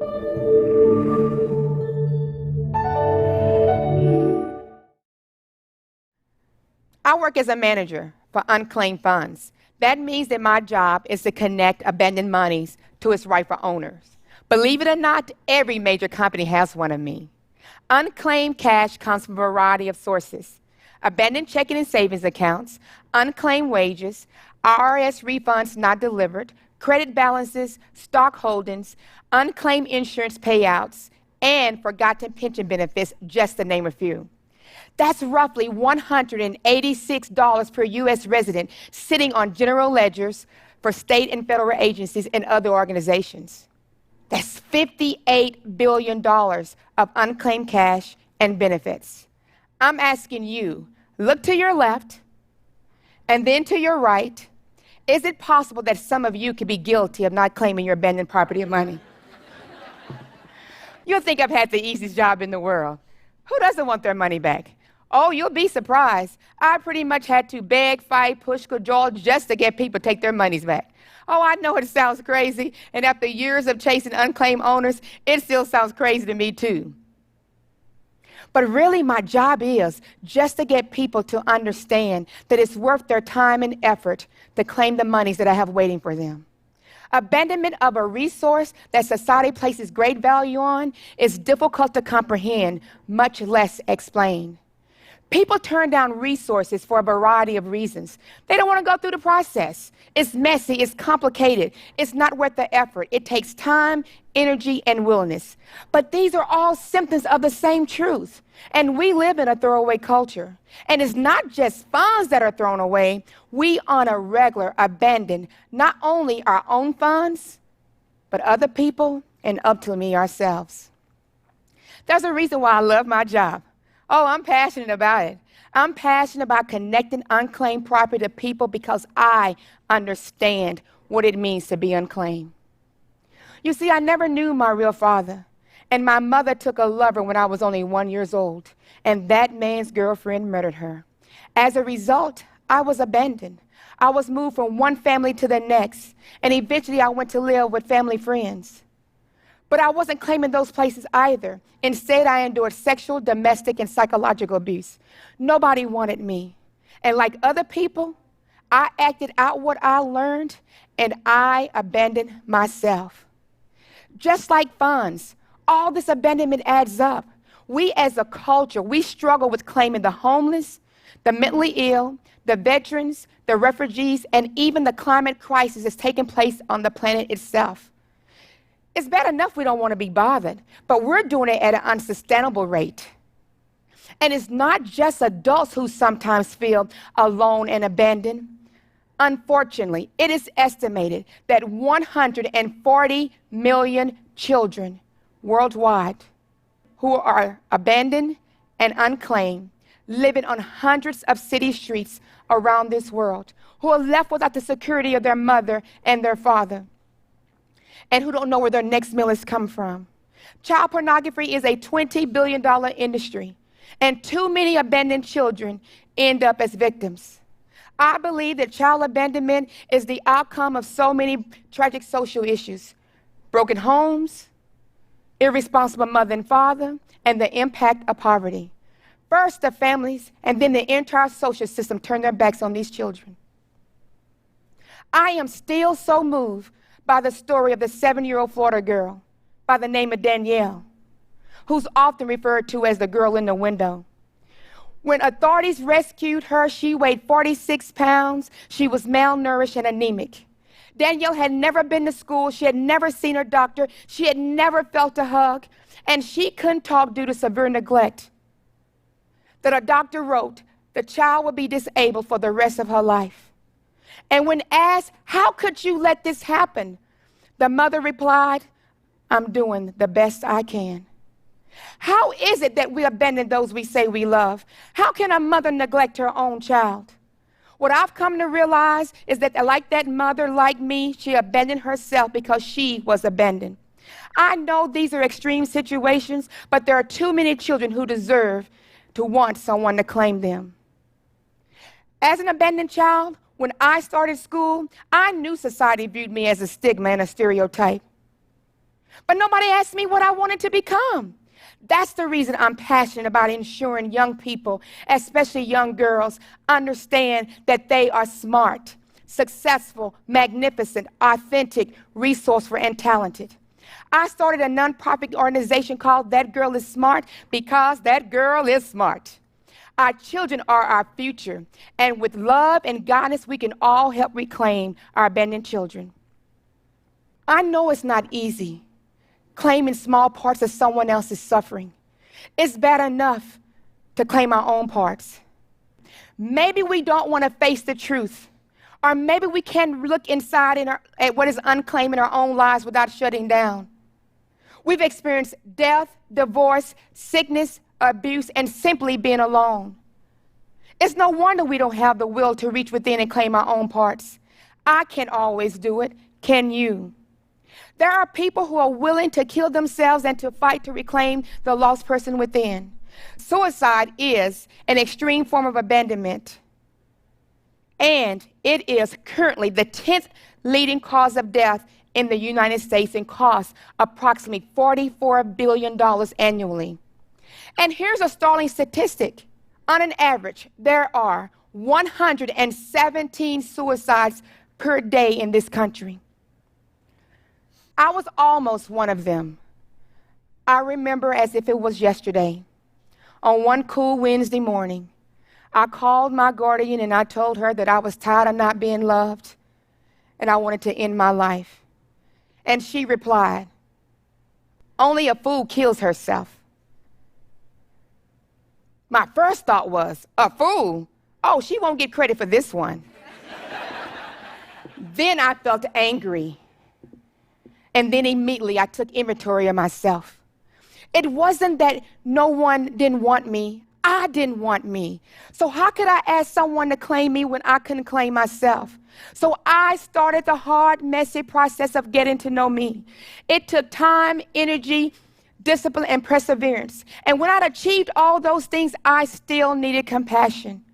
I work as a manager for unclaimed funds. That means that my job is to connect abandoned monies to its rightful owners. Believe it or not, every major company has one of me. Unclaimed cash comes from a variety of sources: abandoned checking and savings accounts, unclaimed wages, IRS refunds not delivered, credit balances, stock holdings, unclaimed insurance payouts, and forgotten pension benefits, just to name a few. That's roughly $186 per U.S. resident sitting on general ledgers for state and federal agencies and other organizations. That's $58 billion of unclaimed cash and benefits. I'm asking you, look to your left and then to your right. Is it possible that some of you could be guilty of not claiming your abandoned property and money? You'll think I've had the easiest job in the world. Who doesn't want their money back? Oh, you'll be surprised. I pretty much had to beg, fight, push, cajole just to get people to take their monies back. Oh, I know it sounds crazy, and after years of chasing unclaimed owners, it still sounds crazy to me too. But really, my job is just to get people to understand that it's worth their time and effort to claim the monies that I have waiting for them. Abandonment of a resource that society places great value on is difficult to comprehend, much less explain. People turn down resources for a variety of reasons. They don't want to go through the process. It's messy, it's complicated, it's not worth the effort. It takes time, energy, and willingness. But these are all symptoms of the same truth. And we live in a throwaway culture. And it's not just funds that are thrown away. We on a regular abandon not only our own funds, but other people and ultimately ourselves. There's a reason why I love my job. Oh, I'm passionate about it. I'm passionate about connecting unclaimed property to people because I understand what it means to be unclaimed. You see, I never knew my real father, and my mother took a lover when I was only 1 year old, and that man's girlfriend murdered her. As a result, I was abandoned. I was moved from one family to the next, and eventually I went to live with family friends. But I wasn't claiming those places either. Instead, I endured sexual, domestic, and psychological abuse. Nobody wanted me. And like other people, I acted out what I learned, and I abandoned myself. Just like funds, all this abandonment adds up. We as a culture, we struggle with claiming the homeless, the mentally ill, the veterans, the refugees, and even the climate crisis that's taking place on the planet itself. It's bad enough we don't want to be bothered, but we're doing it at an unsustainable rate. And it's not just adults who sometimes feel alone and abandoned. Unfortunately, it is estimated that 140 million children worldwide who are abandoned and unclaimed, living on hundreds of city streets around this world, who are left without the security of their mother and their father, and who don't know where their next meal has come from. Child pornography is a $20 billion industry, and too many abandoned children end up as victims. I believe that child abandonment is the outcome of so many tragic social issues: broken homes, irresponsible mother and father, and the impact of poverty. First, the families, and then the entire social system turn their backs on these children. I am still so moved by the story of the 7-year-old Florida girl by the name of Danielle, who's often referred to as the girl in the window. When authorities rescued her, she weighed 46 pounds. She was malnourished and anemic. Danielle had never been to school. She had never seen her doctor. She had never felt a hug, and she couldn't talk due to severe neglect. That a doctor wrote the child would be disabled for the rest of her life. And when asked, "How could you let this happen?" the mother replied, "I'm doing the best I can." How is it that we abandon those we say we love? How can a mother neglect her own child? What I've come to realize is that, like that mother, like me, she abandoned herself because she was abandoned. I know these are extreme situations, but there are too many children who deserve to want someone to claim them. As an abandoned child, when I started school, I knew society viewed me as a stigma and a stereotype. But nobody asked me what I wanted to become. That's the reason I'm passionate about ensuring young people, especially young girls, understand that they are smart, successful, magnificent, authentic, resourceful, and talented. I started a nonprofit organization called That Girl is Smart because that girl is smart. Our children are our future, and with love and guidance, we can all help reclaim our abandoned children. I know it's not easy claiming small parts of someone else's suffering. It's bad enough to claim our own parts. Maybe we don't want to face the truth, or maybe we can't look inside at what is unclaimed in our own lives without shutting down. We've experienced death, divorce, sickness, abuse, and simply being alone. It's no wonder we don't have the will to reach within and claim our own parts. I can't always do it. Can you? There are people who are willing to kill themselves and to fight to reclaim the lost person within. Suicide is an extreme form of abandonment, and it is currently the 10th leading cause of death in the United States and costs approximately $44 billion annually. And here's a startling statistic. On an average, there are 117 suicides per day in this country. I was almost one of them. I remember as if it was yesterday. On one cool Wednesday morning, I called my guardian and I told her that I was tired of not being loved and I wanted to end my life. And she replied, "Only a fool kills herself." My first thought was, a fool? Oh, she won't get credit for this one. Then I felt angry. And then immediately I took inventory of myself. It wasn't that no one didn't want me. I didn't want me. So how could I ask someone to claim me when I couldn't claim myself? So I started the hard, messy process of getting to know me. It took time, energy, discipline, and perseverance. And when I'd achieved all those things, I still needed compassion.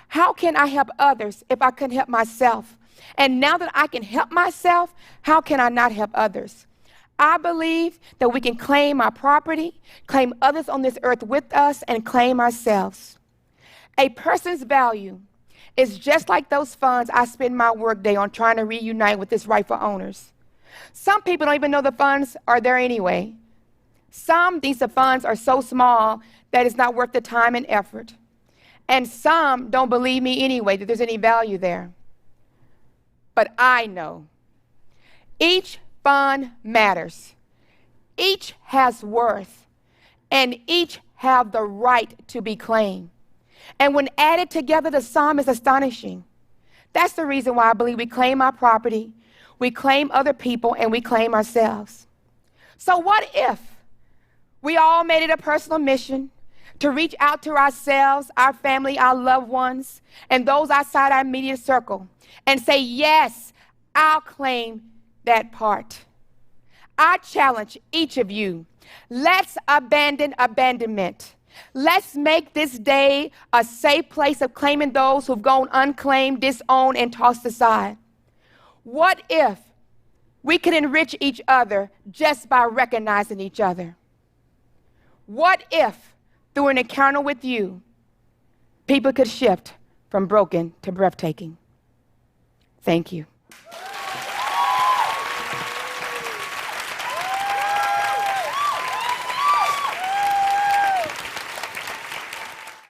How can I help others if I couldn't help myself? And now that I can help myself, how can I not help others? I believe that we can claim our property, claim others on this earth with us, and claim ourselves. A person's value is just like those funds I spend my workday on trying to reunite with its rightful owners. Some people don't even know the funds are there anyway. Some think the funds are so small that it's not worth the time and effort. And some don't believe me anyway that there's any value there. But I know each fund matters. Each has worth, and each have the right to be claimed. And when added together, the sum is astonishing. That's the reason why I believe we claim our property, we claim other people, and we claim ourselves. So what if we all made it a personal mission to reach out to ourselves, our family, our loved ones, and those outside our immediate circle, and say, yes, I'll claim that part. I challenge each of you, let's abandon abandonment. Let's make this day a safe place of claiming those who've gone unclaimed, disowned, and tossed aside. What if we could enrich each other just by recognizing each other? What if, through an encounter with you, people could shift from broken to breathtaking? Thank you.